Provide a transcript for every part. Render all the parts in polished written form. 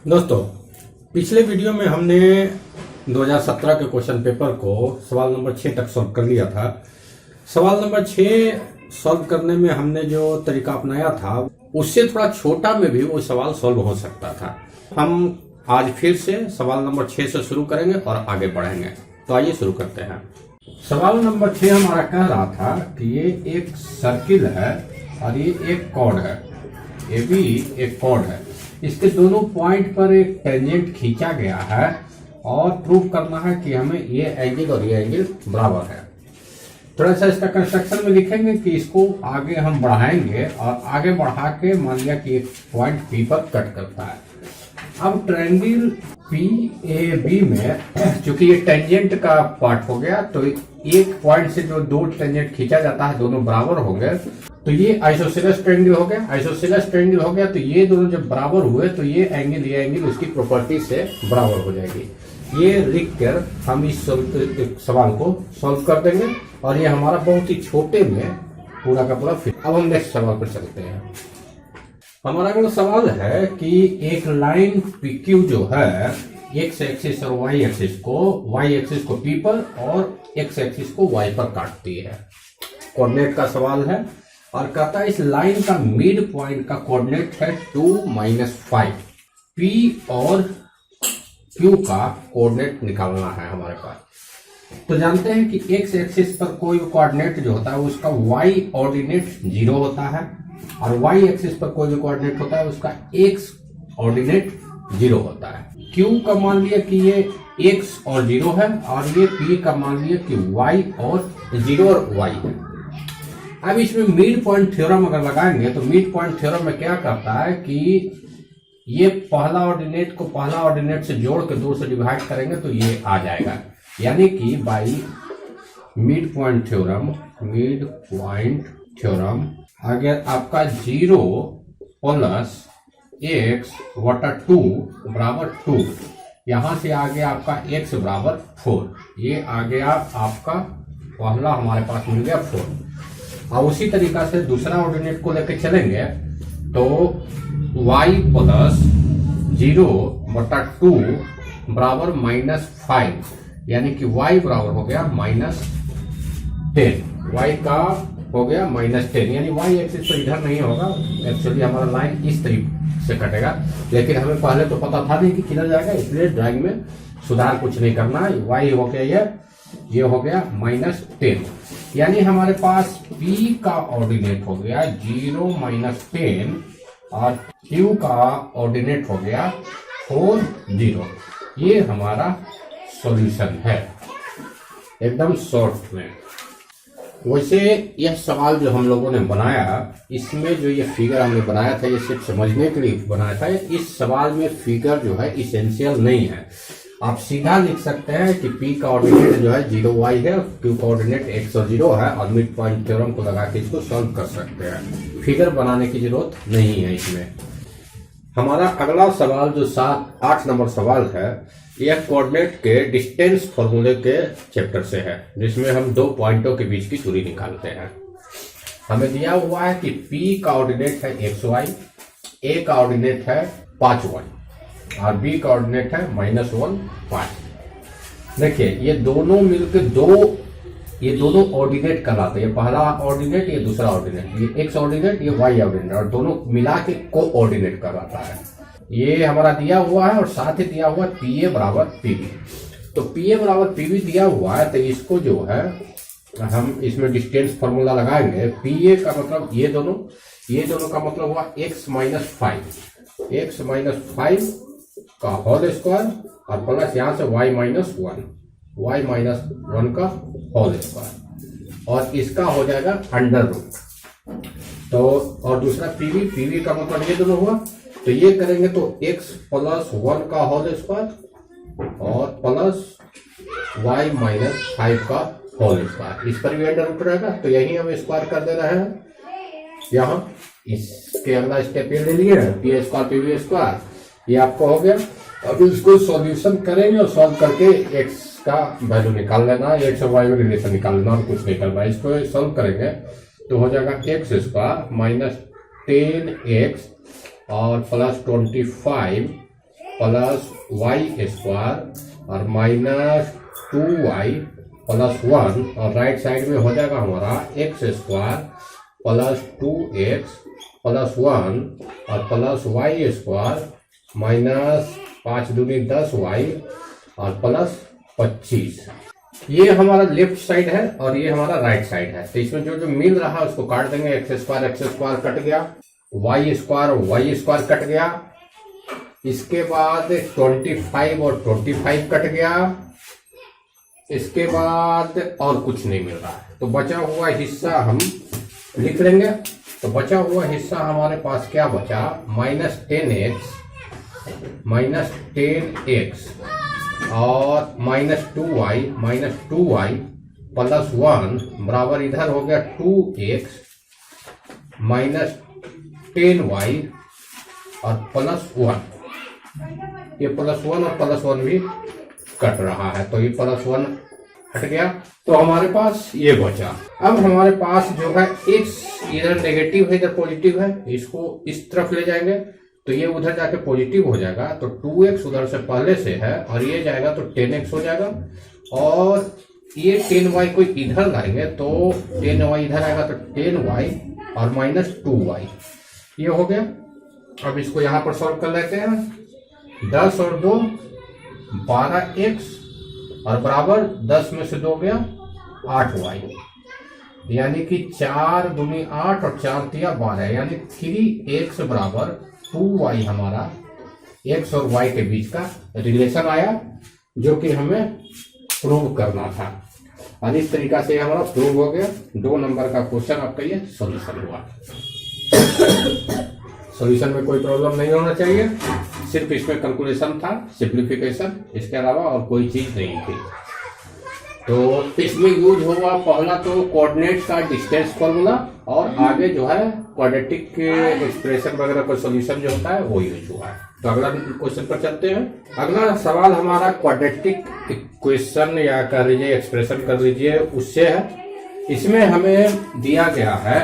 दोस्तों, पिछले वीडियो में हमने 2017 के क्वेश्चन पेपर को सवाल नंबर 6 तक सॉल्व कर लिया था। सवाल नंबर 6 सॉल्व करने में हमने जो तरीका अपनाया था उससे थोड़ा छोटा में भी वो सवाल सॉल्व हो सकता था। हम आज फिर से सवाल नंबर 6 से शुरू करेंगे और आगे बढ़ेंगे। तो आइए शुरू करते हैं। सवाल नंबर 6 हमारा कह रहा था कि ये एक सर्किल है और ये एक कॉर्ड है, ये भी एक कॉर्ड है। इसके दोनों पॉइंट पर एक टेंजेंट खींचा गया है और प्रूव करना है कि हमें ये एंगल और ये एंगल बराबर है। थोड़ा सा इसका कंस्ट्रक्शन में लिखेंगे कि इसको आगे हम बढ़ाएंगे और आगे बढ़ा के मान लिया कि एक पॉइंट पी पर कट करता है। अब ट्रायंगल PAB में चूंकि ये टेंजेंट का पार्ट हो गया तो एक पॉइंट से जो दो टेंजेंट खींचा जाता है दोनों बराबर होंगे, तो ये आइसोसेलेस ट्रायंगल हो गया। आइसोसेलेस ट्रायंगल हो गया तो ये दोनों जब बराबर हुए तो ये एंगल उसकी प्रॉपर्टी से बराबर हो जाएगी। ये लिख कर हम इस सवाल को सॉल्व कर देंगे और ये हमारा बहुत ही छोटे में पूरा का पूरा फिर। अब हम नेक्स्ट सवाल पर चलते हैं। हमारा अगला सवाल है कि एक लाइन PQ जो है एक्स एक्सिस और वाई एक्सिस को P पर और एक्स एक्सिस को Y पर काटती है। कोऑर्डिनेट का सवाल है और कहता है इस लाइन का मिड पॉइंट का कोऑर्डिनेट है 2-5। P और Q का कोऑर्डिनेट निकालना है हमारे पास। तो जानते हैं कि एक्स एक्सिस पर कोई कोऑर्डिनेट जो होता है उसका Y ऑर्डिनेट 0 होता है और Y एक्सिस पर कोई भी कोऑर्डिनेट होता है उसका X ऑर्डिनेट 0 होता है। Q का मान लिया कि ये X और 0 है और ये P का मान लिया कि Y और 0 और Y है। अब इसमें मिड पॉइंट थ्योरम अगर लगाएंगे तो मिड पॉइंट थ्योरम में क्या करता है कि ये पहला ऑर्डिनेट को पहला ऑर्डिनेट से जोड़ के 2 से डिवाइड करेंगे तो ये आ जाएगा, यानी कि बाई मिड पॉइंट थ्योरम आगे आपका 0 प्लस x बटा 2 बराबर 2। यहां से आगे आपका x बराबर 4। ये आ गया आपका पहला हमारे पास मिल गया 4। और उसी तरीका से दूसरा ऑर्डिनेट को लेकर चलेंगे तो y प्लस 0 बटा 2 बराबर -5, यानी कि y बराबर हो गया -10। y का हो गया -10, यानी y एक्सिस तो इधर नहीं होगा। एक्चुअली हमारा लाइन इस तरीके से कटेगा, लेकिन हमें पहले तो पता था नहीं कि किधर जाएगा, इसलिए ड्राइंग में सुधार कुछ नहीं करना है। y हो गया ये हो गया -10, यानी हमारे पास P का ऑर्डिनेट हो गया 0 -10 और Q का ऑर्डिनेट हो गया 4 0। ये हमारा सॉल्यूशन है एकदम शॉर्ट में। वैसे यह सवाल जो हम लोगों ने बनाया इसमें जो ये फिगर हमने बनाया था ये सिर्फ समझने के लिए बनाया था। इस सवाल में फिगर जो है इसेंशियल नहीं है। आप सीधा लिख सकते हैं कि P का ऑर्डिनेट जो है 0y है, Q का ऑर्डिनेट x और 0 है और मिड पॉइंट थ्योरम को लगा के इसको सॉल्व कर सकते हैं। फिगर बनाने की जरूरत नहीं है इसमें। हमारा अगला सवाल जो 8 नंबर सवाल है यह कोऑर्डिनेट के डिस्टेंस फॉर्मूले के चैप्टर से है, जिसमें हम दो पॉइंटों के बीच की दूरी निकालते हैं। हमें दिया हुआ है कि P का ऑर्डिनेट है xy, A का ऑर्डिनेट है 5y और B का ऑर्डिनेट है -1 5। देखिए ये दोनों मिलकर ये दोनों ऑर्डिनेट कहलाते हैं। ये पहला ऑर्डिनेट ये दूसरा ऑर्डिनेट, ये x ऑर्डिनेट ये y ऑर्डिनेट और दोनों मिला के को ऑर्डिनेट कहलाता है। ये हमारा दिया हुआ है और साथ ही दिया हुआ PA बराबर PB। तो PA बराबर PB दिया हुआ है तो इसको जो है हम इसमें डिस्टेंस फॉर्मूला लगाएंगे। PA का मतलब ये दोनों का मतलब हुआ x -5 का होल स्क्वायर और प्लस यहाँ से y -1 का होल स्क्वायर और इसका हो जाएगा √। तो और दूसरा PB का मतलब ये दोनों हुआ, तो ये करेंगे तो x + 1 का होल स्क्वायर और प्लस y -5 का होल स्क्वायर। इस पर भी √, रहेगा तो यही हम स्क्वायर कर दे रहे हैं। यहाँ इसके अगला स्टेप ये ले लिए P² PB², ये आपको हो गया। अब इसको सॉल्यूशन करेंगे और सॉल्व करके x का वैल्यू निकाल लेना, x और y में रिलेशन निकाल लेना और कुछ नहीं करना। इसको सॉल्व करेंगे तो हो जाएगा x² -10x और +25 प्लस वाई स्क्वायर और माइनस 2y प्लस 1 और राइट साइड में हो जाएगा हमारा x square plus 2x plus 1 और प्लस वाई स्क्वायर माइनस 5 दूनी 10y और प्लस 25। ये हमारा लेफ्ट साइड है और ये हमारा राइट साइड है। तो इसमें जो जो मिल रहा है उसको काट देंगे। एक्स स्क्वायर कट गया, वाई स्क्वायर कट गया, इसके बाद 25 और 25 कट गया, इसके बाद और कुछ नहीं मिल रहा है। तो बचा हुआ हिस्सा हम लिख लेंगे। तो बचा हुआ हिस्सा हमारे पास क्या बचा, -10x और -2y प्लस 1 बराबर इधर हो गया 2x माइनस 10y और प्लस 1। ये प्लस 1 और प्लस 1 भी कट रहा है, तो ये प्लस 1 हट गया। तो हमारे पास ये बचा। अब हमारे पास जो है x इधर नेगेटिव है इधर पॉजिटिव है, इसको इस तरफ ले जाएंगे तो ये उधर जाके पॉजिटिव हो जाएगा। तो 2x उधर से पहले से है और ये जाएगा तो 10x हो जाएगा और ये 10y को इधर लाएंगे तो 10y इधर आएगा तो 10y और माइनस 2y ये हो गया। अब इसको यहां पर सॉल्व कर लेते हैं। 10 और 2 12x और बराबर 10 में से 2 गया 8y, यानी कि 4 दूनी 8 और 4 तिया 12, यानी 3x बराबर 2y हमारा x और y के बीच का रिलेशन आया, जो कि हमें प्रूव करना था। और इस तरीका से हमारा प्रूव हो गया। 2 नंबर का क्वेश्चन आपका ये सॉल्यूशन हुआ। सॉल्यूशन में कोई प्रॉब्लम नहीं होना चाहिए, सिर्फ इसमें कैलकुलेशन था, सिंप्लीफिकेशन, इसके अलावा और कोई चीज नहीं थी। तो इसमें यूज हुआ पहला तो कोऑर्डिनेट्स का डिस्टेंस फॉर्मूला और आगे जो है क्वाड्रेटिक एक्सप्रेशन वगैरह का सॉल्यूशन जो होता है वो यूज हुआ है। तो अगला क्वेश्चन पर चलते हैं। अगला सवाल हमारा क्वाड्रेटिक इक्वेशन या कर लीजिए एक्सप्रेशन कर लीजिए उससे है। इसमें हमें दिया गया है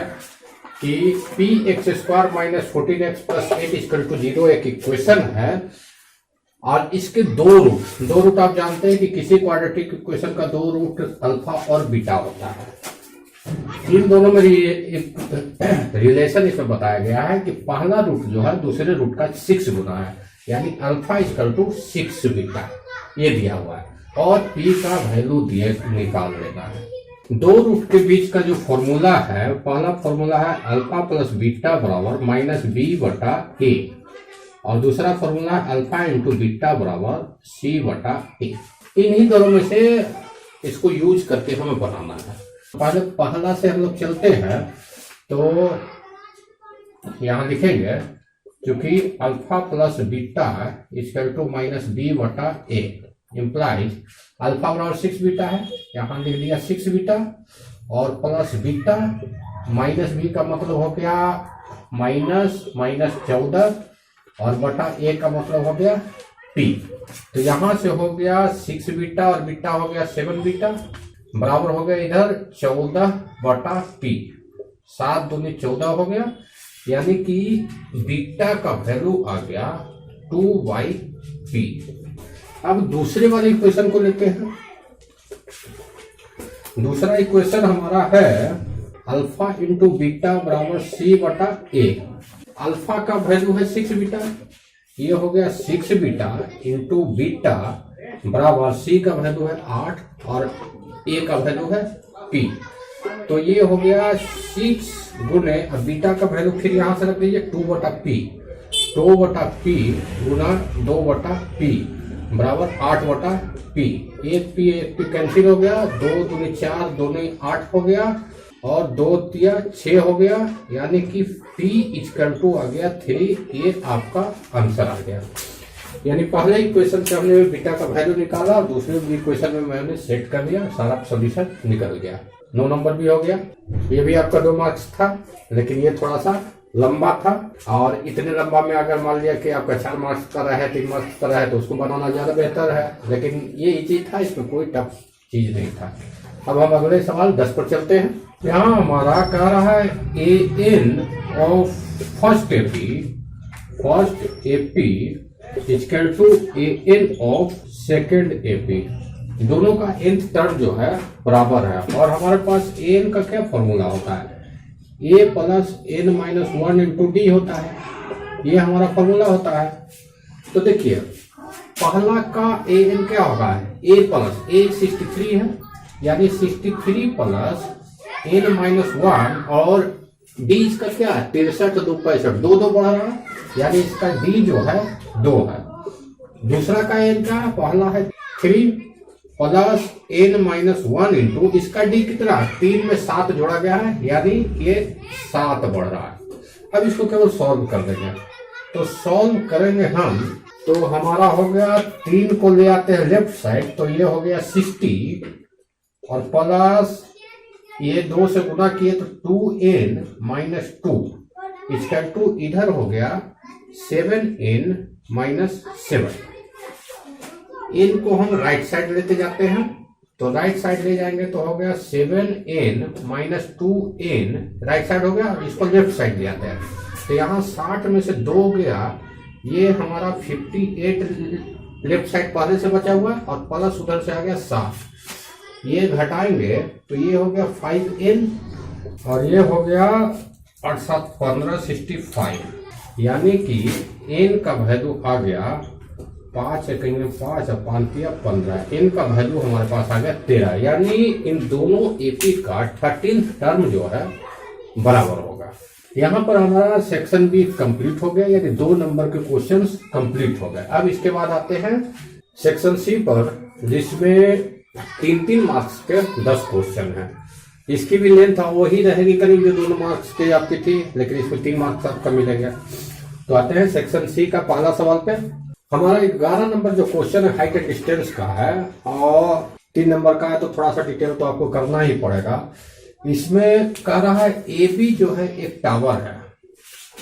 कि px² माइनस 14x प्लस 8 = 0 एक इक्वेशन है और इसके दो रूट आप जानते हैं कि किसी क्वाड्रेटिक इक्वेशन का 2 रूट अल्फा और बीटा होता है। इन दोनों में रिलेशन इसमें बताया गया है कि पहला रूट जो है दूसरे रूट का 6 गुना है, यानी अल्फा = 6 बीटा ये दिया हुआ है और p का वैल्यू निकाल लेना है। 2 रूट के बीच का जो फॉर्मूला है, पहला फॉर्मूला है अल्फा प्लस बीटा बराबर -b/a और दूसरा फॉर्मूला है अल्फा इंटू बीटा बराबर c/a। इन्हीं दोनों में से इसको यूज करके हमें बनाना है। पहला से हम लोग चलते हैं तो यहां लिखेंगे क्योंकि alpha plus beta = -b/a implies alpha बराबर 6 बीटा है, यहाँ लिख दिया 6 बीटा और प्लस बीटा माइनस बी का मतलब हो गया -14 और बटा a का मतलब हो गया p। तो यहां से हो गया 6 बीटा और बीटा हो गया 7 बीटा बराबर हो गया इधर 14/p, 7 दूनी 14 हो गया, यानी कि बीटा का वैल्यू आ गया 2/p। अब दूसरे वाले इक्वेशन को लेते हैं। दूसरा इक्वेशन हमारा है अल्फा इंटू बीटा बराबर c/a। अल्फा का वैल्यू है 6 बीटा, ये हो गया 6 बीटा इंटू बीटा बराबर c का वैल्यू है 8 और a का वैल्यू है p। तो ये हो गया 6 गुने, अब बीटा का वैल्यू फिर यहां से रख लीजिए 2/p, 2/p गुना 2/p बराबर 8/p। एक p कैंसिल हो गया, 2 दूनी 4, 2 दूनी 8 हो गया और 2 तिया 6 हो गया, यानी कि p = आ गया 3। ये आपका आंसर आ गया। यानी पहले इक्वेशन से हमने बीटा का वैल्यू निकाला और दूसरे इक्वेशन में मैंने सेट कर दिया, सारा सॉल्यूशन निकल गया। 9 नंबर भी हो गया। ये भी आपका 2 मार्क्स था, लेकिन ये थोड़ा सा लंबा था और इतने लंबा में अगर मान लिया कि आपका 4 मार्क्स का रहा है, 3 मार्क्स का रहा है तो उसको बनाना ज्यादा बेहतर है, लेकिन ये इजी था, इसमें कोई टफ चीज नहीं था। अब हम अगले सवाल 10 पर चलते हैं। यहाँ हमारा कह रहा है an of first AP equal to a n of second AP. दोनों का nth टर्म जो है बराबर है और हमारे पास एन का क्या फॉर्मूला होता है, A plus N minus one into D होता है, ये हमारा फॉर्मूला होता है। तो देखिए पहला का ए एन क्या होगा, ए प्लस ए 63 है यानी 63 प्लस एन माइनस वन और डी इसका क्या है 63 2 65 दो दो बढ़ रहा है यानी इसका डी जो है 2 है। दूसरा का एन का पहला है 3 plus N minus one into इसका डी कितना 3 में 7 जोड़ा गया है यानी ये 7 बढ़ रहा है। अब इसको केवल सॉल्व कर देंगे, तो सॉल्व करेंगे हम तो हमारा हो गया 3 को ले आते हैं लेफ्ट साइड तो ये हो गया 60 और प्लस ये 2 से गुना किए तो 2n माइनस 2 इसका 2 इधर हो गया 7n माइनस 7। n को हम राइट साइड लेते जाते हैं तो राइट साइड ले जाएंगे तो हो गया 7n minus 2n right side हो गया, इसको लेफ्ट साइड ले आते हैं तो यहाँ 60 में से 2 गया, ये हमारा 58 लेफ्ट साइड पहले से बचा हुआ और प्लस उधर से आ गया 7, ये घटाएंगे तो ये हो गया 5n और ये हो गया 8 7 15 65 यानी कि n का वैल्यू आ गया 5 कहेंगे 5 और 5 15, n का वैल्यू हमारे पास आ गया 13 यानी इन दोनों एपी का 13th टर्म जो है बराबर होगा। यहाँ पर हमारा सेक्शन बी कंप्लीट हो गया यानी 2 नंबर के क्वेश्चंस कंप्लीट हो गए। अब इसके बाद आते हैं सेक्शन सी पर जिसमें 3 मार्क्स के 10 क्वेश्चन हैं। इसकी भी लेंथ वही रहेगी करीब जो 2 मार्क्स की आपकी थी, लेकिन इसमें 3 मार्क्स आपका मिलेगा। तो आते हैं सेक्शन सी का पहला सवाल पे। हमारा 11 नंबर जो क्वेश्चन है हाइट एंड डिस्टेंस का है और 3 नंबर का है तो थोड़ा सा डिटेल तो आपको करना ही पड़ेगा। इसमें कह रहा है ए बी जो है एक टावर है,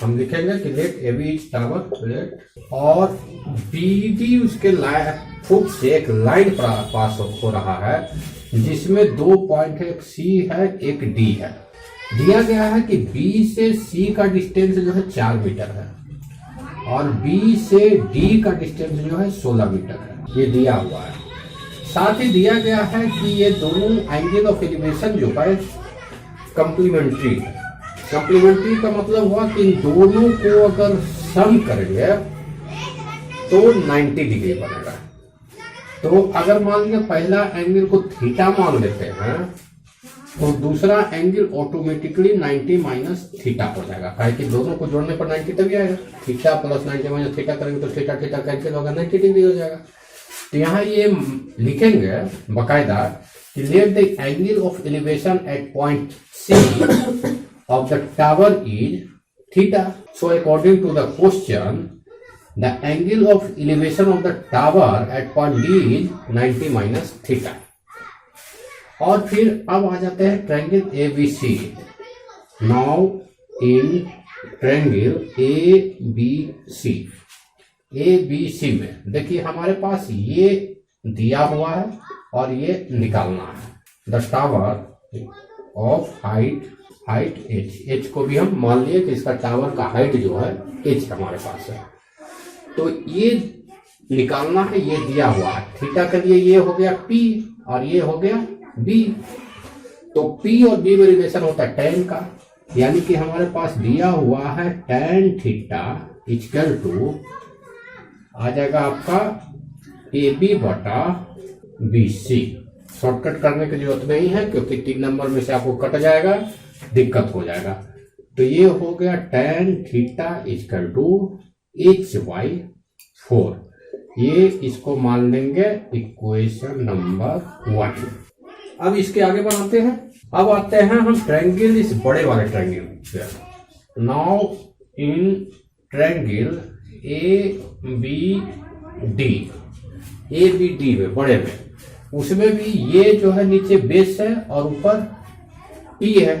हम लिखेंगे कि let A B is tower let और बी डी उसके फुट से एक लाइन पास हो रहा है जिसमें 2 पॉइंट है, एक सी है एक डी है। दिया गया है कि बी से सी का डिस्टेंस जो है 4 मीटर है और बी से डी का डिस्टेंस जो है 16 मीटर है, ये दिया हुआ है। साथ ही दिया गया है कि ये दोनों एंगल ऑफ एलिवेशन जो है कंप्लीमेंट्री है। कंप्लीमेंट्री का मतलब हुआ कि इन दोनों को अगर सम करेंगे तो 90 डिग्री बनेगा। तो अगर मान लीजिए पहला एंगल को थीटा मान लेते हैं तो दूसरा एंगल ऑटोमेटिकली 90 माइनस थीटा हो जाएगा, कि दोनों को जोड़ने पर 90 तभी आएगा। थीटा प्लस 90 माइनस थीटा करेंगे तो थीटा थीटा कैंसिल होगा, 90 डिग्री हो जाएगा। तो यहाँ ये लिखेंगे बकायदा कि let the angle of elevation at point C of the tower is theta. So according to the question the angle of elevation of the tower at point D is 90 minus theta। और फिर अब आ जाते हैं triangle ABC। Now in triangle ABC में देखिए हमारे पास ये दिया हुआ है और ये निकालना है। The tower of height h को भी हम मान लिए कि इसका टावर का हाइट जो है h हमारे पास है, तो ये निकालना है, ये दिया हुआ है। थीटा के लिए ये हो गया P और ये हो गया B। तो P और B में रिलेशन होता है tan का, यानी कि हमारे पास दिया हुआ है tan थीटा इक्वल टू आ जाएगा आपका AB बटा BC। शॉर्टकट करने की जरूरत नहीं है क्योंकि 3 नंबर में से आपको कट जाएगा, दिक्कत हो जाएगा। तो ये हो गया tan theta equal to Hy/4। ये इसको मान लेंगे इक्वेशन नंबर 1। अब इसके आगे बढ़ाते हैं। अब आते हैं हम ट्रायंगल, इस बड़े वाले ट्रायंगल पे। नाउ इन ट्रायंगल ABD में बड़े में, उसमें भी ये जो है नीचे बेस है और ऊपर P है,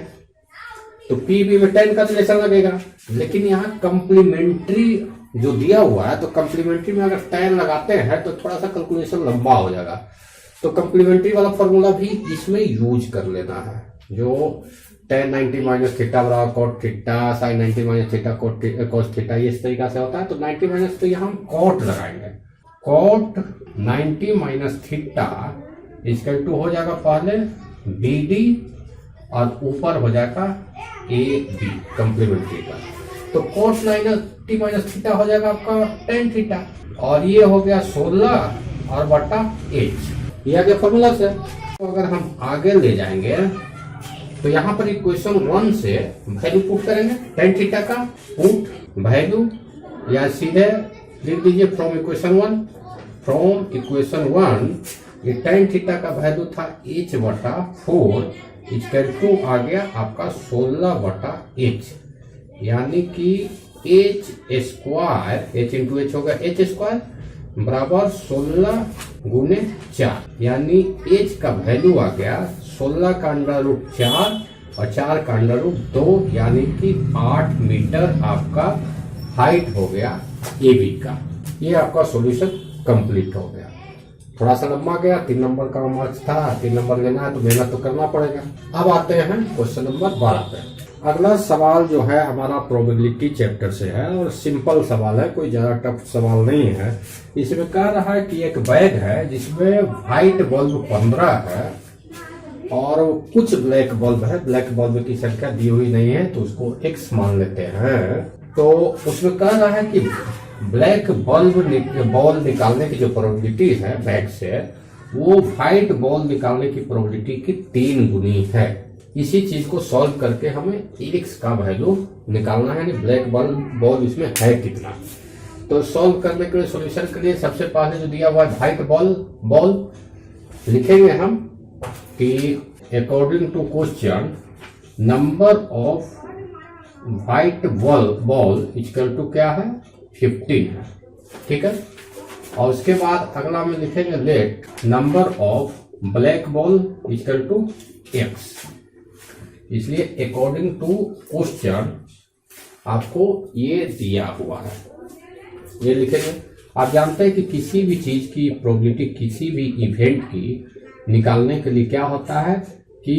तो PB में tan का रिलेशन लगेगा। लेकिन यहाँ कंप्लीमेंट्री जो दिया हुआ है तो कंप्लीमेंट्री में अगर tan लगाते हैं तो थोड़ा सा कैलकुलेशन लंबा हो जाएगा, तो कंप्लीमेंट्री वाला फॉर्मूला भी इसमें यूज कर लेना है। जो tan 90 माइनस थीटा बराबर cot theta, sin 90 minus theta cos theta, ये इस तरीका से होता है। तो 90 माइनस तो यहाँ हम cot लगाएंगे, cot 90 minus theta equal to हो जाएगा पहले BD और ऊपर हो जाएगा AB कम्प्लीमेंट्री का। तो cos 90 माइनस थीटा हो जाएगा आपका tan थीटा, और ये हो गया 16 और बटा h, ये आगे फॉर्मूला से। तो अगर हम आगे ले जाएंगे तो यहाँ पर इक्वेशन 1 से वैल्यू पुट करेंगे, tan थीटा का पुट वैल्यू, या सीधे लिख दीजिए फ्रॉम इक्वेशन 1, फ्रॉम इक्वेशन 1 ये tan थीटा का वैल्यू था h बटा 4 इक्वल टू आ गया आपका 16 बटा h, यानी कि h square, h into h होगा h स्क्वायर बराबर 16 गुने 4, यानी h का वैल्यू आ गया 16 का अंडर रूट 4 और 4 का अंडर रूट 2, यानी कि 8 मीटर आपका हाइट हो गया AB का। ये आपका सॉल्यूशन कंप्लीट हो गया। थोड़ा सा लंबा गया, 3 नंबर का मार्क्स था, 3 नंबर लेना है तो मेहनत तो करना पड़ेगा। अब आते हैं क्वेश्चन नंबर 12 पे। अगला सवाल जो है हमारा प्रोबेबिलिटी चैप्टर से है और सिंपल सवाल है, कोई ज्यादा टफ सवाल नहीं है। इसमें कह रहा है कि एक बैग है जिसमें व्हाइट बल्ब 15 है और कुछ ब्लैक बल्ब है, ब्लैक बल्ब की संख्या दी हुई नहीं है तो उसको x मान लेते हैं। तो उसमें कह रहा है कि ब्लैक बॉल निकालने की जो प्रोबेबिलिटी है बैग से, वो व्हाइट बॉल निकालने की प्रोबेबिलिटी की 3 गुनी है। इसी चीज को सॉल्व करके हमें x का वैल्यू निकालना है, यानी ब्लैक बॉल इसमें है कितना। तो सॉल्व करने के लिए, सॉल्यूशन के लिए सबसे पहले जो दिया हुआ है व्हाइट बॉल लिखेंगे हम कि according to question number of white ball equal to क्या है 15 है, ठीक है। और उसके बाद अगला में लिखेंगे let number of black ball equal to x, इसलिए अकॉर्डिंग टू क्वेश्चन आपको ये दिया हुआ है, ये लिखेंगे। आप जानते हैं कि किसी भी चीज की प्रोबेबिलिटी, किसी भी इवेंट की निकालने के लिए क्या होता है कि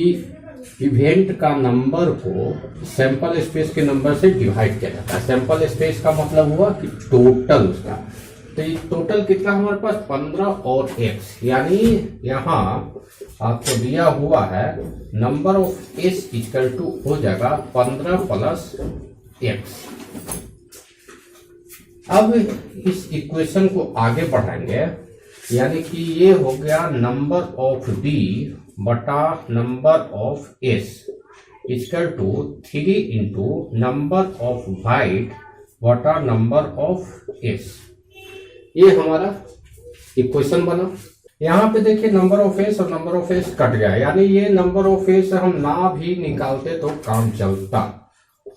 इवेंट का नंबर को सैंपल स्पेस के नंबर से डिवाइड किया जाता है। सैंपल स्पेस का मतलब हुआ कि टोटल उसका, तो ये टोटल कितना हमारे पास 15 और x, यानी यहाँ आपको दिया हुआ है number of s equal to हो जाएगा 15 प्लस x। अब इस इक्वेशन को आगे बढ़ाएंगे, यानी कि ये हो गया नंबर ऑफ d बटा number of s equal to 3 into number of white बटा नंबर ऑफ s। ये हमारा इक्वेशन बना। यहाँ पे देखिए नंबर ऑफ एस और नंबर ऑफ एस कट गया, यानी ये नंबर ऑफ एस हम ना भी निकालते तो काम चलता।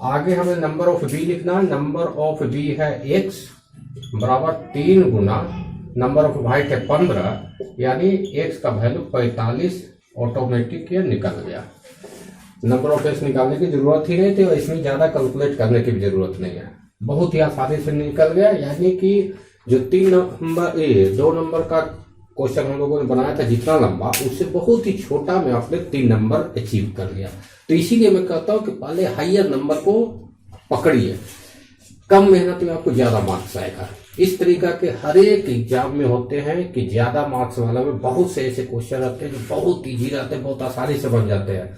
आगे हमें नंबर ऑफ बी लिखना, नंबर ऑफ बी है x बराबर 3 गुना नंबर ऑफ व्हाइट है 15, यानी x का वैल्यू 45 ऑटोमेटिक ये निकल गया। नंबर ऑफ एस निकालने की जरूरत ही नहीं थी और इसमें ज्यादा कैलकुलेट करने की भी जरूरत नहीं है, बहुत ही आसानी से निकल गया। यानी कि जो 2 नंबर का क्वेश्चन हम लोगों ने बनाया था जितना लंबा, उससे बहुत ही छोटा में आपने 3 नंबर अचीव कर लिया। तो इसीलिए मैं कहता हूं कि पहले हायर नंबर को पकड़िए, कम मेहनत में आपको ज्यादा मार्क्स आएगा। इस तरीका के हर एक एग्जाम में होते हैं कि ज्यादा मार्क्स वाला में बहुत से ऐसे क्वेश्चन रहते हैं जो बहुत इजी रहते हैं, बहुत आसानी से बन जाते हैं।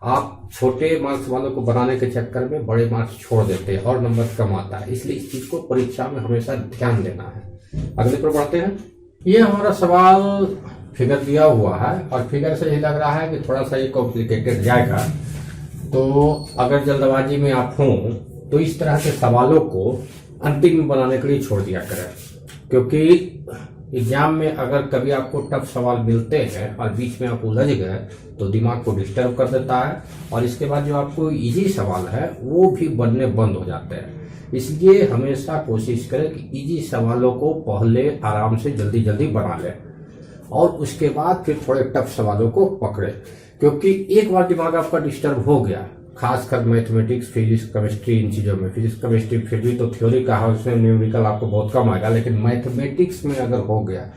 आप छोटे मार्क्स वालों को बनाने के चक्कर में बड़े मार्क्स छोड़ देते हैं और नंबर कम आता है, इसलिए इस चीज को परीक्षा में हमेशा ध्यान देना है। अगले पर बढ़ते हैं। ये हमारा सवाल फिगर दिया हुआ है और फिगर से ही लग रहा है कि थोड़ा सा ये कॉम्प्लिकेटेड जाएगा, तो अगर जल्दबाजी में आप हों तो इस तरह के सवालों को अंतिम में बनाने के लिए छोड़ दिया करें, क्योंकि एग्जाम में अगर कभी आपको टफ सवाल मिलते हैं और बीच में आप उलझ गए तो दिमाग को डिस्टर्ब कर देता है और इसके बाद जो आपको इजी सवाल है वो भी बनने बंद हो जाते हैं। इसलिए हमेशा कोशिश करें कि इजी सवालों को पहले आराम से जल्दी जल्दी बना लें और उसके बाद फिर थोड़े टफ सवालों को पकड़े, क्योंकि एक बार दिमाग आपका डिस्टर्ब हो गया, खासकर मैथमेटिक्स, फिजिक्स, केमिस्ट्री, इन चीज़ों में। फिजिक्स केमिस्ट्री फिर भी तो थ्योरी का है, उसमें न्यूमेरिकल आपको बहुत कम आएगा, लेकिन मैथमेटिक्स में अगर हो गया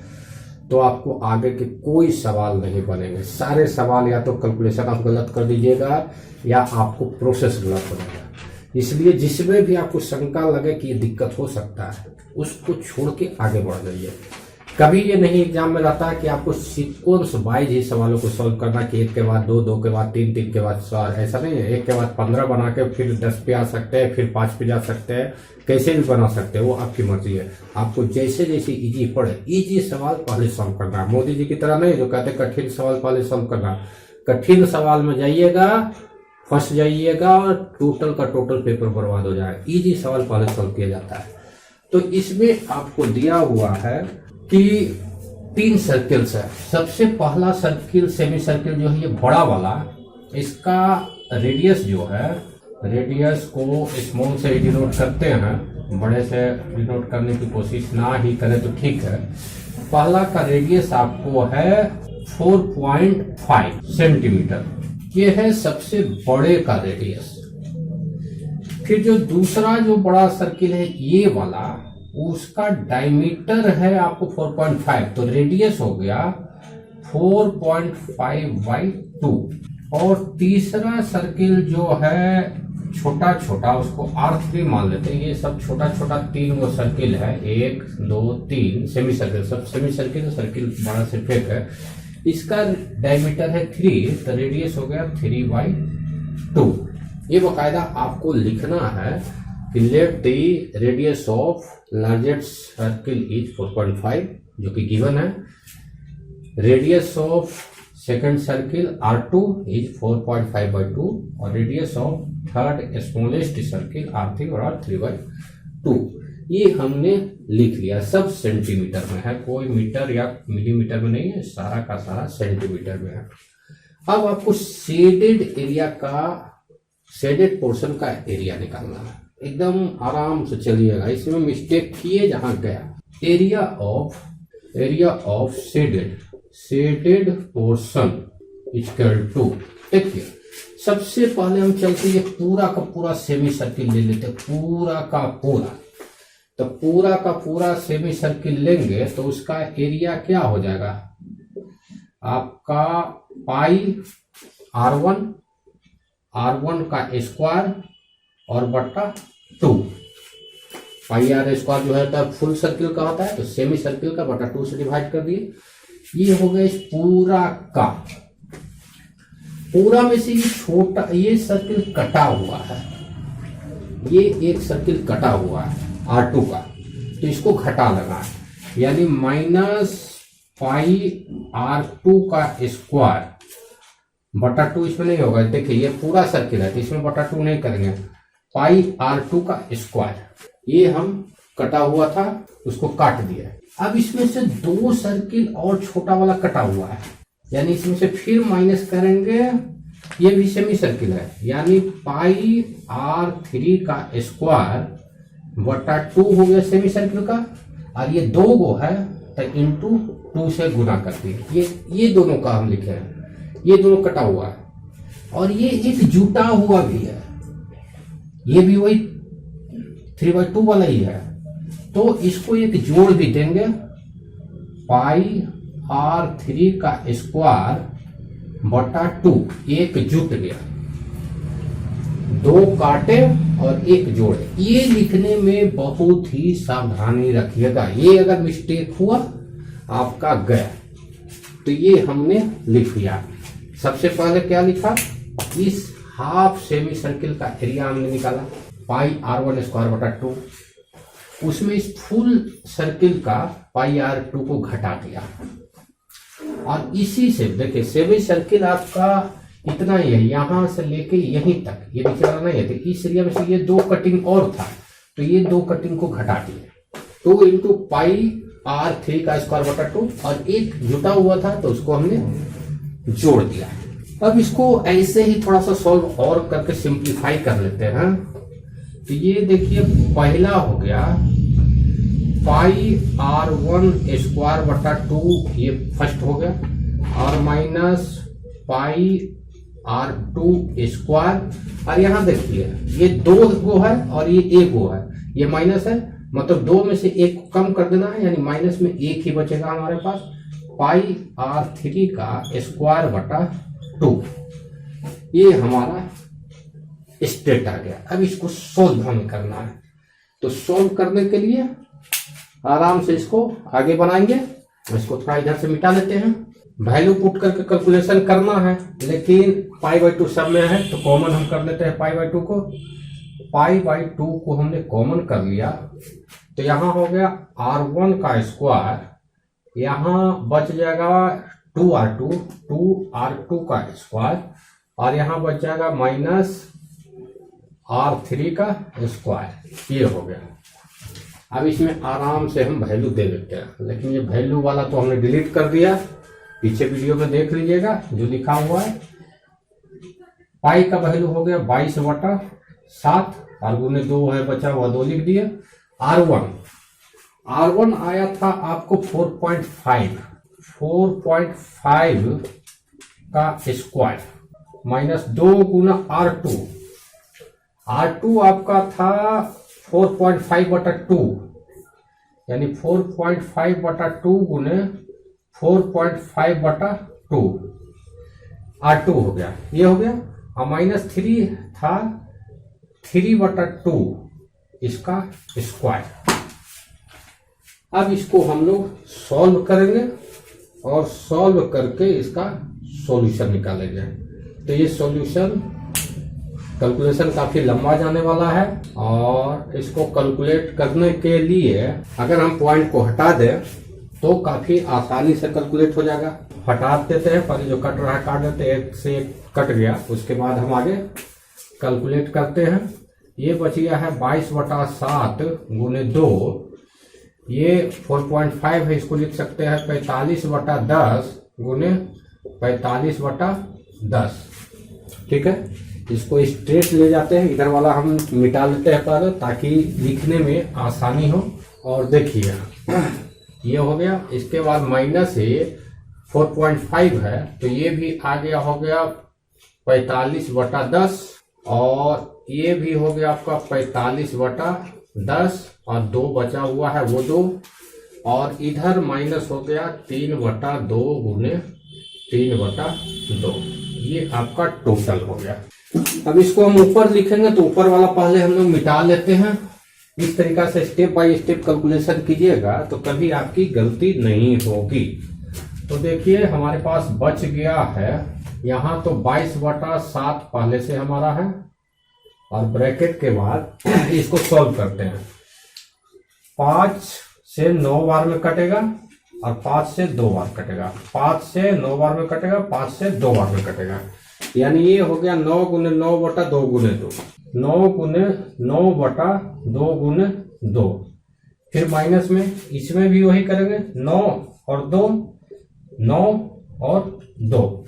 तो आपको आगे के कोई सवाल नहीं बनेंगे। सारे सवाल या तो कैलकुलेशन आप गलत कर दीजिएगा या आपको प्रोसेस गलत हो जाएगा। इसलिए जिसमें भी आपको शंका लगे कि ये दिक्कत हो सकता है, उसको छोड़ के आगे बढ़ जाइए। कभी ये नहीं एग्जाम में रहता है कि आपको सीक्वेंस वाइज ही सवालों को सॉल्व करना, कि एक के बाद दो, दो के बाद तीन, तीन के बाद चार, ऐसा नहीं है। एक के बाद 15 बना के फिर 10 पे आ सकते हैं, फिर 5 पे जा सकते हैं, कैसे भी बना सकते हैं, वो आपकी मर्जी है। आपको जैसे जैसे इजी पड़े, इजी सवाल पहले सॉल्व करना है। मोदी जी की तरह नहीं जो कहते कठिन सवाल पहले सॉल्व करना। कठिन सवाल में जाइएगा, फंस जाइएगा और टोटल का टोटल पेपर बर्बाद हो जाएगा। इजी सवाल पहले सॉल्व किया जाता है। तो इसमें आपको दिया हुआ है कि 3 सर्किल्स है। सबसे पहला सर्किल सेमी सर्किल जो है ये बड़ा वाला, इसका रेडियस जो है, रेडियस को स्मॉल से डिनोट करते हैं, बड़े से डिनोट करने की कोशिश ना ही करें तो ठीक है। पहला का रेडियस आपको है 4.5 सेंटीमीटर, ये है सबसे बड़े का रेडियस। फिर जो दूसरा जो बड़ा सर्किल है ये वाला, उसका डायमीटर है आपको 4.5, तो रेडियस हो गया 4.5/2। और तीसरा सर्किल जो है छोटा छोटा, उसको R3 मान लेते हैं। ये सब छोटा छोटा 3 गो सर्किल है, 1 2 3 सेमी सर्किल, सब सेमी सर्किल, सर्किल बड़ा सिर्फ एक है। इसका डायमीटर है 3, तो रेडियस हो गया 3/2। ये बकायदा आपको लिखना है कि let the radius of largest circle is 4.5, जो कि गिवन है। Radius of second circle R2 is 4.5/2 और radius of third smallest circle R3 और R3/2। ये हमने लिख लिया। सब सेंटीमीटर में है, कोई मीटर या मिलीमीटर में नहीं है, सारा का सारा सेंटीमीटर में है। अब आपको शेडेड एरिया का, शेडेड पोर्शन का एरिया निकालना है। एकदम आराम से चलिएगा, इसमें मिस्टेक किए जहां गया। Area of shaded portion equal to, देखिए सबसे पहले हम चलते ये पूरा का पूरा सेमी सर्किल ले लेते, पूरा का पूरा। तो पूरा का पूरा सेमी सर्किल लेंगे तो उसका एरिया क्या हो जाएगा आपका, पाई R1 का स्क्वायर और बट्टा 2। पाई R स्क्वायर जो है फुल सर्किल का होता है, तो सेमी सर्किल का बटा 2 से डिवाइड कर दिए। ये हो गया इस पूरा का। पूरा में से ये छोटा, ये सर्किल कटा हुआ है, ये एक सर्किल कटा हुआ है R2 का, तो इसको घटा लगा है, यानी -पाई R2 का स्क्वायर बटा 2 इसमें नहीं होगा। देखिए ये पूरा सर्किल है तो इसमें बटा 2 नहीं करेंगे, पाई R2 का स्क्वायर। ये हम कटा हुआ था, उसको काट दिया। अब इसमें से 2 सर्किल और छोटा वाला कटा हुआ है, यानी इसमें से फिर माइनस करेंगे। ये भी सेमी सर्किल है, यानी पाई R3 का स्क्वायर बटा 2 हो गया सेमी सर्किल का, और ये 2 गो है तो इंटू 2 से गुना कर दिए। ये दोनों का हम लिखे हैं, ये दोनों कटा हुआ है। और ये एक जुटा हुआ भी है, ये भी वही 3/2 वाला ही है, तो इसको एक जोड़ भी देंगे, पाई R3 का स्क्वायर बटा 2, एक जुट गया, 2 काटे और 1 जोड़े। ये लिखने में बहुत ही सावधानी रखिएगा, ये अगर मिस्टेक हुआ आपका गया। तो ये हमने लिख लिया। सबसे पहले क्या लिखा, इस हाफ सेमी सर्किल का एरिया हमने निकाला, पाई R1 स्क्वायर बटा 2। उसमें इस फुल सर्किल का पाई R2 को घटा दिया, और इसी से देखिए सेमी सर्किल आपका इतना ही है, यहां से लेके यहीं तक, ये बेचारा नहीं है, तो इस एरिया में से ये 2 कटिंग और था, तो ये 2 कटिंग को घटा दिया। 2 इंटू पाई R3 का स्क्वायर बटा 2, और एक जुटा हुआ था तो उसको हमने जोड़ दिया। अब इसको ऐसे ही थोड़ा सा सॉल्व और करके सिंप्लीफाई कर लेते हैं। तो ये देखिए पहला हो गया पाई R1 स्क्वायर बटा 2, ये फर्स्ट हो गया, और माइनस पाई R2 स्क्वायर। और यहाँ देखिए ये 2 गो है और ये 1 गो है, ये माइनस है, मतलब 2 में से 1 कम कर देना है, यानी माइनस में 1 ही बचेगा हमारे पास। पाई R3 का स्क्वायर बटा 2, ये हमारा स्टेट आ गया। अब इसको सोल्व हमें करना है, तो सोल्व करने के लिए आराम से इसको आगे बढ़ाएंगे। इसको थोड़ा इधर से मिटा लेते हैं। वैल्यू पुट करके कैलकुलेशन करना है, लेकिन π/2 सब में है तो कॉमन हम कर लेते हैं π/2 को। π/2 को हमने कॉमन कर लिया, तो यहाँ हो गया R1 का स्क्वायर, यहाँ बच जाएगा 2R2, 2R2 का स्क्वायर, और यहाँ बच जाएगा माइनस R3 का स्क्वायर। ये हो गया। अब इसमें आराम से हम वैल्यू दे देते हैं, लेकिन ये वैल्यू वाला तो हमने डिलीट कर दिया, पीछे वीडियो में देख लीजिएगा जो लिखा हुआ है। पाई का वैल्यू हो गया 22/7, और गुने 2 है बचा हुआ 2 लिख दिए। R1 आया था आपको 4.5 का स्क्वायर माइनस 2 गुना R2 आपका था 4.5/2, यानी 4.5/2 गुने 4.5/2 R2 हो गया, ये हो गया। और माइनस 3 था 3/2 इसका स्क्वायर। अब इसको हम लोग सॉल्व करेंगे और सॉल्व करके इसका सॉल्यूशन निकालेंगे। तो ये सॉल्यूशन कैलकुलेशन काफी लंबा जाने वाला है, और इसको कैलकुलेट करने के लिए अगर हम पॉइंट को हटा दें तो काफी आसानी से कैलकुलेट हो जाएगा। हटा देते हैं, पहले जो कट रहा है काट देते हैं, 1 से 1 कट गया, उसके बाद हम आगे कैलकुलेट करते हैं। ये बच गया है 22/7 गुने 2, ये 4.5 है, इसको लिख सकते हैं 45/10 गुने 45/10। ठीक है, इसको स्ट्रेट ले जाते हैं, इधर वाला हम मिटा लेते हैं पहले ताकि लिखने में आसानी हो। और देखिए ये हो गया, इसके बाद माइनस 4.5 है, तो ये भी आ गया, हो गया 45/10, और ये भी हो गया आपका 45/10, और 2 बचा हुआ है वो 2, और इधर माइनस हो गया 3/2 गुने 3/2, ये आपका टोटल हो गया। अब इसको हम ऊपर लिखेंगे, तो ऊपर वाला पहले हम लोग मिटा लेते हैं। इस तरीका से स्टेप बाय स्टेप कैलकुलेशन कीजिएगा तो कभी आपकी गलती नहीं होगी। तो देखिए हमारे पास बच गया है यहाँ तो 22/7 पहले से हमारा है, और ब्रैकेट के बाद इसको सॉल्व करते हैं। 5 से 9 बार में कटेगा, और 5 से 2 बार कटेगा, 5 से 9 बार में कटेगा, 5 से 2 बार में कटेगा, यानी ये हो गया 9 गुने 9/2 गुने 2, 9 गुने 9/2 गुने 2। फिर माइनस में इसमें भी वही करेंगे, 9 और 2, 9 और 2,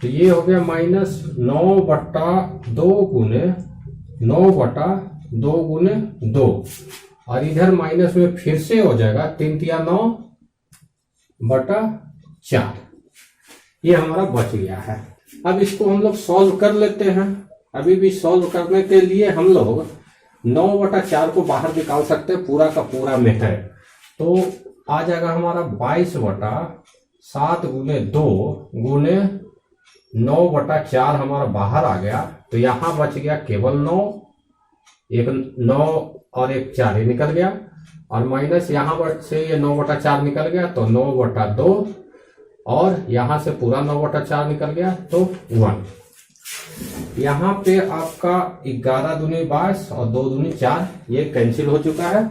तो ये हो गया माइनस 9/2 गुने 9/2 गुने 2, और इधर माइनस में फिर से हो जाएगा 3 तिया 9/4, ये हमारा बच गया है। अब इसको हम लोग सॉल्व कर लेते हैं। अभी भी सॉल्व करने के लिए हम लोग 9/4 को बाहर निकाल सकते हैं, पूरा का पूरा में है, तो आ जाएगा हमारा 22/7 गुने 2 गुने 9/4 हमारा बाहर आ गया, तो यहाँ बच गया केवल 9, एक 9 और एक 4 ये निकल गया, और माइनस यहाँ से ये 9/4 निकल गया, तो 9/2, और यहां से पूरा 9/4 निकल गया, तो 1। यहाँ पे आपका 11 दूनी 22 और 2 दूनी 4, ये कैंसिल हो चुका है,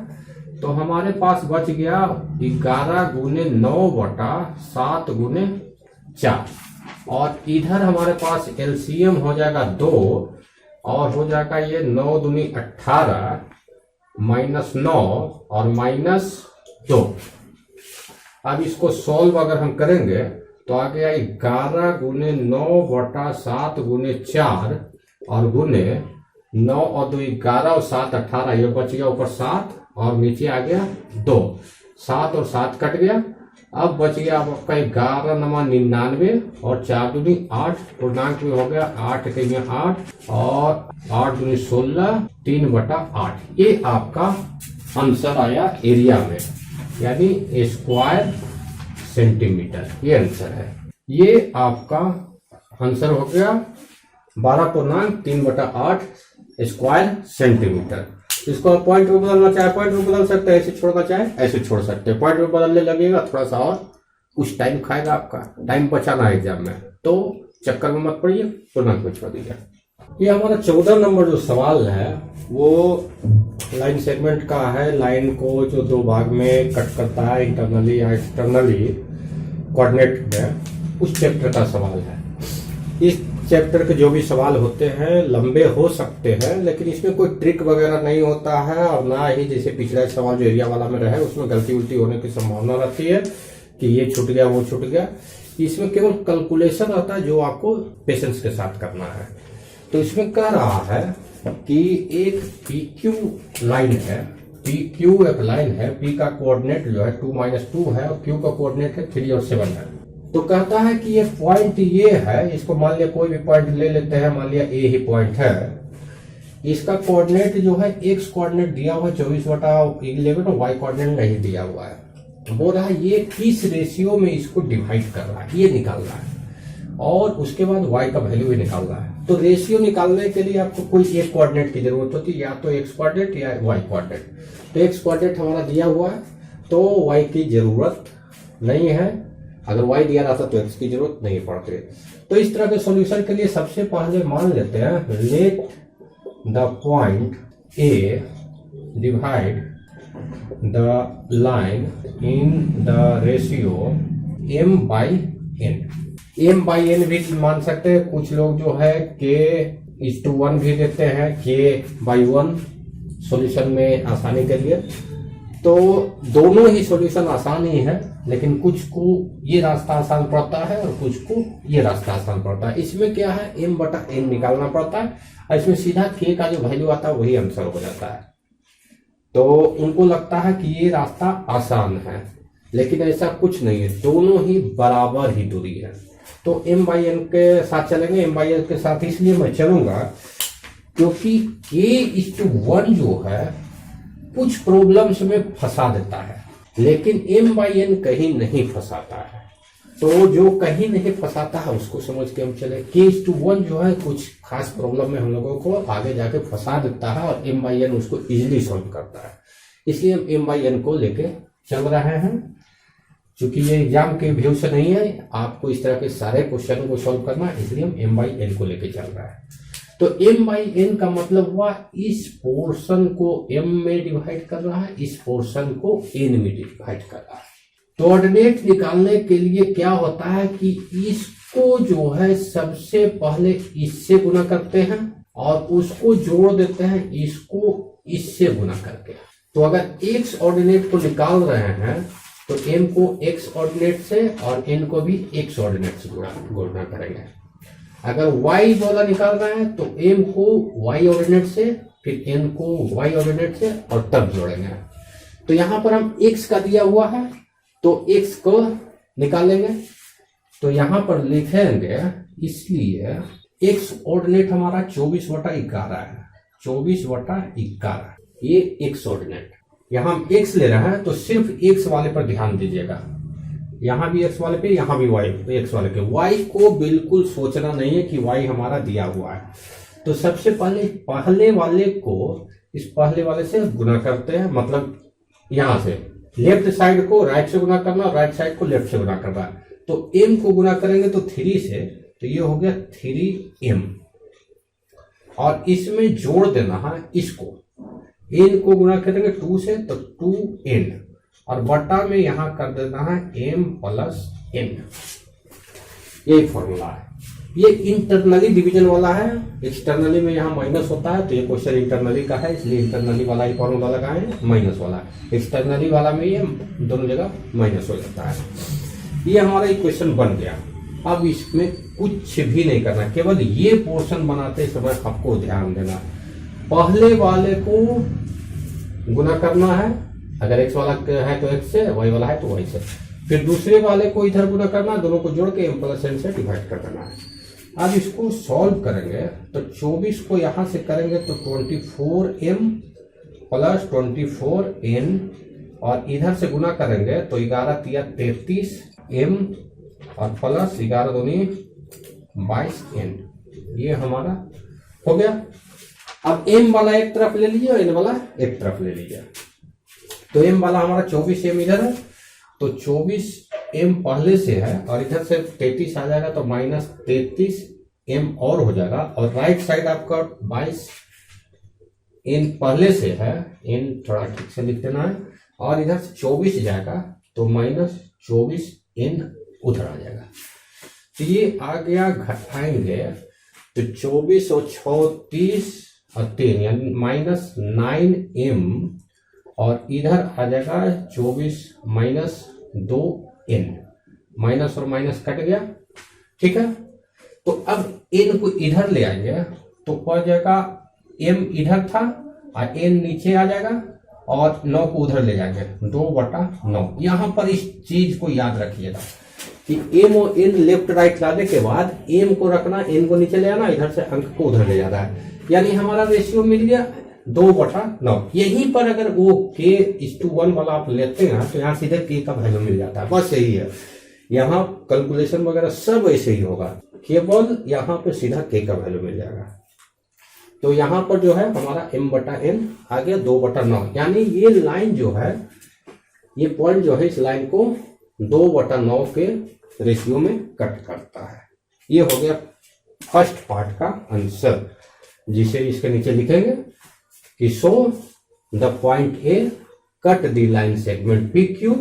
तो हमारे पास बच गया 11 गुने 9/7 गुने 4, और इधर हमारे पास एलसीएम हो जाएगा 2, और हो जाएगा ये 9 दूनी 18 माइनस 9 और माइनस 2। अब इसको सॉल्व अगर हम करेंगे तो आ गया 11 गुने 9/7 गुने 4, और गुने 9 और 2 11 और 7 18, ये बच गया ऊपर 7 और नीचे आ गया 2, 7 और 7 कट गया। अब बच गया आपका 11 नमा 99 और 4 दूनी 8, पूर्णांक में हो गया 8 के में 8 और 8 दूनी 16, 3/8, ये आपका आंसर आया एरिया में, यानी स्क्वायर सेंटीमीटर, ये आंसर है। ये आपका आंसर हो गया 12.3/8 स्क्वायर सेंटीमीटर। इसको पॉइंट में बदलना चाहे पॉइंट में बदल सकते हैं, ऐसे छोड़ना चाहे ऐसे छोड़ सकते हैं। पॉइंट में बदलने लगेगा थोड़ा सा और कुछ टाइम खाएगा, आपका टाइम बचाना है एग्जाम में, तो चक्कर में मत पड़िए, पूर्णांक में छोड़ दीजिए। ये हमारा 14 नंबर जो सवाल है वो लाइन सेगमेंट का है। लाइन को जो दो भाग में कट करता है इंटरनली या एक्सटर्नली कोऑर्डिनेट में, उस चैप्टर का सवाल है। इस चैप्टर के जो भी सवाल होते हैं लंबे हो सकते हैं, लेकिन इसमें कोई ट्रिक वगैरह नहीं होता है, और ना ही जैसे पिछला सवाल जो एरिया वाला में रहे उसमें गलती उल्टी होने की संभावना रहती है कि ये छूट गया वो छूट गया। इसमें केवल कैलकुलेशन रहता है जो आपको पेशेंस के साथ करना है। तो इसमें कह रहा है कि एक PQ लाइन है, PQ एक लाइन है, P का कोऑर्डिनेट जो है 2 - 2 है और Q का कोऑर्डिनेट है 3 और 7 है। तो कहता है कि ये पॉइंट ये है, इसको मान लिया कोई भी पॉइंट ले लेते हैं, मान लिया A ही पॉइंट है। इसका कोऑर्डिनेट जो है X कोऑर्डिनेट दिया हुआ है 24/11 और Y कोऑर्डिनेट नहीं दिया हुआ है। बोल रहा है ये किस रेशियो में इसको डिवाइड कर रहा है, ये निकाल रहा है, और उसके बाद y का वैल्यू भी निकाल रहा है। तो रेशियो निकालने के लिए आपको कोई एक कोऑर्डिनेट की जरूरत होती है, या तो x कोऑर्डिनेट या y कोऑर्डिनेट। तो x कोऑर्डिनेट हमारा दिया हुआ है तो y की जरूरत नहीं है, अगर y दिया रहता तो x की जरूरत नहीं पड़ती। तो इस तरह के सॉल्यूशन के लिए सबसे पहले मान लेते हैं let the point A divide the line in the ratio m/n। m/n भी मान सकते हैं, कुछ लोग जो है k:1 भी देते हैं, k/1 सॉल्यूशन में आसानी के लिए। तो दोनों ही सॉल्यूशन आसान ही है, लेकिन कुछ को ये रास्ता आसान पड़ता है और कुछ को ये रास्ता आसान पड़ता है। इसमें क्या है m/n निकालना पड़ता है, और इसमें सीधा k का जो वैल्यू आता है वही आंसर हो जाता है। तो उनको लगता है कि ये रास्ता आसान है, लेकिन ऐसा कुछ नहीं है, दोनों ही बराबर ही दूरी है। तो m/n के साथ चलेंगे। m/n के साथ इसलिए मैं चलूंगा क्योंकि k:1 जो है कुछ प्रॉब्लम्स में फंसा देता है, लेकिन m/n कहीं नहीं फंसाता है। तो जो कहीं नहीं फंसाता है उसको समझ के हम चले। k:1 जो है कुछ खास प्रॉब्लम में हम लोगों को आगे जाके फंसा देता है, और m/n उसको इजीली सॉल्व करता है। इसलिए हम m/n को लेके चल रहे हैं। चूंकि ये एग्जाम के व्यू से नहीं है, आपको इस तरह के सारे क्वेश्चन को सॉल्व करना है, इसलिए हम m/n को लेके चल रहा है। तो m/n का मतलब हुआ इस पोर्शन को m में डिवाइड कर रहा है, इस पोर्शन को n में डिवाइड कर रहा है। तो कोऑर्डिनेट निकालने के लिए क्या होता है कि इसको जो है सबसे पहले इससे गुना करते हैं और उसको जोड़ देते हैं इसको इससे गुना करके। तो अगर x ऑर्डिनेट को निकाल रहे हैं तो m को x ऑर्डिनेट से और n को भी x ऑर्डिनेट से गुणा करेंगे। अगर y वाला निकाल रहे हैं तो m को y ऑर्डिनेट से, फिर n को y ऑर्डिनेट से, और तब जोड़ेंगे। तो यहां पर हम x का दिया हुआ है तो x को निकालेंगे, तो यहां पर लिखेंगे, इसलिए x ऑर्डिनेट हमारा 24/11 है, 24/11 ये x ऑर्डिनेट। यहां हम x ले रहे हैं तो सिर्फ x वाले पर ध्यान दीजिएगा, यहां भी x वाले पे, यहां भी x वाले पे। y को बिल्कुल सोचना नहीं है कि y हमारा दिया हुआ है। तो सबसे पहले वाले को इस पहले वाले से गुना करते हैं, मतलब यहां से लेफ्ट साइड को राइट से गुना करना, राइट साइड को लेफ्ट से गुना करना। तो m को गुना करेंगे तो 3 से, तो ये हो गया 3m, और इसमें जोड़ देना है इसको, n को गुना करेंगे 2 से तो 2n, और बटा में यहां कर देना है m + n। यही फॉर्मूला है। ये इंटरनली डिवीजन वाला है, एक्सटर्नली में यहाँ माइनस होता है, तो ये क्वेश्चन इंटरनली का है, इसलिए इंटरनली वाला ही फॉर्मूला लगाए हैं, माइनस वाला। एक्सटर्नली वाला में ये दोनों जगह माइनस हो जाता है। ये हमारा इक्वेशन बन गया। अब इसमें कुछ भी नहीं करना, केवल ये पोर्शन बनाते समय आपको ध्यान देना, पहले वाले को गुना करना है, अगर x वाला है तो x से, y वाला है तो y से, फिर दूसरे वाले को इधर गुना करना, दोनों को जोड़ के m + n से डिवाइड कर देना है। अब इसको सॉल्व करेंगे तो 24 को यहां से करेंगे तो 24m + 24n, और इधर से गुना करेंगे तो 11 तिया 33 m और प्लस 11 दूनी 22 n, ये हमारा हो गया। अब m वाला एक तरफ ले लीजिए और n वाला एक तरफ ले लीजिए। तो m वाला हमारा 24 m इधर है, तो 24 m पहले से है और इधर से 33 आ जाएगा तो माइनस 33 m और हो जाएगा। और राइट साइड आपका 22 n पहले से है, n थोड़ा ठीक से लिख देना है, और इधर से 24 जाएगा तो माइनस 24 n उधर आ जाएगा। तो ये आ गया, घटाएंगे तो 24 और 36 और 3 यानी माइनस 9m, और इधर आ जाएगा 24 माइनस 2n, माइनस और माइनस कट गया, ठीक है। तो अब n को इधर ले आएंगे तो पड़ जाएगा m इधर था और n नीचे आ जाएगा, और 9 को उधर ले जाएंगे 2/9। यहां पर इस चीज को याद रखिएगा कि m और n लेफ्ट राइट लाने के बाद m को रखना, n को नीचे ले आना, इधर से अंक को उधर ले जाना है, यानी हमारा रेशियो मिल गया 2/9। यहीं पर अगर वो k:1 वाला आप लेते हैं तो यहाँ सीधे k का वैल्यू मिल जाता है, बस यही है। यहाँ कैलकुलेशन वगैरह सब ऐसे ही होगा, केवल यहाँ पे सीधा k का वैल्यू मिल जाएगा। तो यहाँ पर जो है हमारा m/n आ गया 2/9, यानी ये लाइन जो है, ये पॉइंट जो है इस लाइन को 2/9 के रेशियो में कट करता है। ये हो गया फर्स्ट पार्ट का आंसर, जिसे इसके नीचे लिखेंगे कि show the point A cut the line segment PQ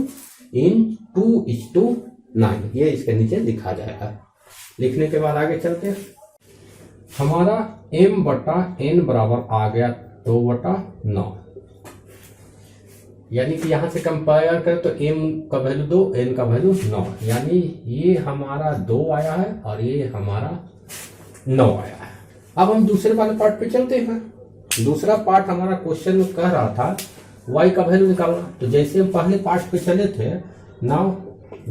इन 2:9, ये इसके नीचे लिखा जाएगा। लिखने के बाद आगे चलते हैं। हमारा m/n बराबर आ गया 2/9, यानी कि यहां से कंपेयर करें तो m का वैल्यू 2, n का वैल्यू 9, यानी ये हमारा 2 आया है और ये हमारा 9 आया है। अब हम दूसरे वाले पार्ट पे चलते हैं। दूसरा पार्ट हमारा क्वेश्चन कह रहा था y का वैल्यू निकालना। तो जैसे हम पहले पार्ट पे चले थे, नाउ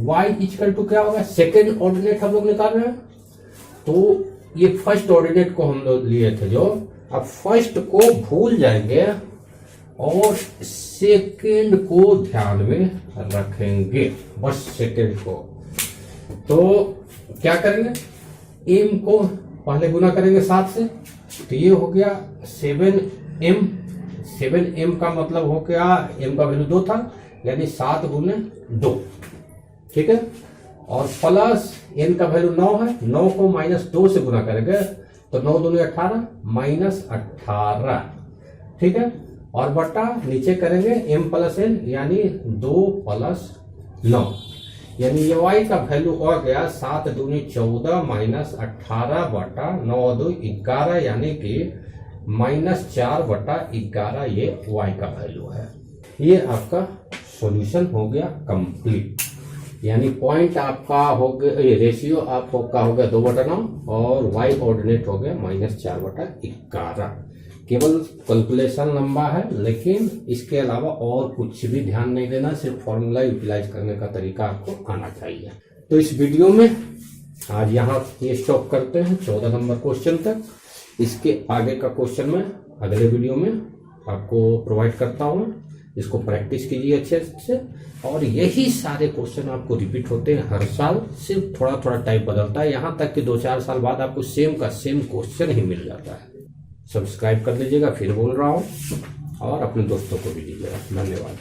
y इक्वल टू क्या होगा, सेकेंड ऑर्डिनेट हम लोग निकाल रहे हैं। तो ये फर्स्ट ऑर्डिनेट को हम लोग लिए थे जो, अब फर्स्ट को भूल जाएंगे और सेकेंड को ध्यान में रखेंगे, बस सेकेंड को। तो क्या करेंगे, m को पहले गुना करेंगे 7 से, तो ये हो गया 7m। 7m का मतलब हो गया, m का वैल्यू 2 था, यानी 7 गुने 2, ठीक है। और प्लस n का वैल्यू 9 है, 9 को माइनस 2 से गुना करेंगे तो 9 दूनी 18, माइनस 18, ठीक है। और बटा नीचे करेंगे m + n, यानी 2 + 9, यानी ये y का वैल्यू हो गया 7 दूनी 14 माइनस 18 बटा 9 2 11, यानी कि -4/11 ये y का वैल्यू है। ये आपका सॉल्यूशन हो गया कंप्लीट, यानी पॉइंट आपका हो गया, ये रेशियो आपका हो गया 2/9 और y ऑर्डिनेट हो गया -4/11। केवल कैलकुलेशन लंबा है, लेकिन इसके अलावा और कुछ भी ध्यान नहीं देना, सिर्फ फॉर्मूला यूटिलाइज करने का तरीका आपको आना चाहिए। तो इस वीडियो में आज यहाँ ये स्टॉप करते हैं 14 नंबर क्वेश्चन तक। इसके आगे का क्वेश्चन मैं अगले वीडियो में आपको प्रोवाइड करता हूँ, इसको प्रैक्टिस कीजिए अच्छे से। और यही सारे क्वेश्चन आपको रिपीट होते हैं हर साल, सिर्फ थोड़ा थोड़ा टाइप बदलता है, यहाँ तक कि 2-4 साल बाद आपको सेम का सेम क्वेश्चन ही मिल जाता है। सब्सक्राइब कर लीजिएगा, फिर बोल रहा हूँ, और अपने दोस्तों को भी दीजिएगा। धन्यवाद।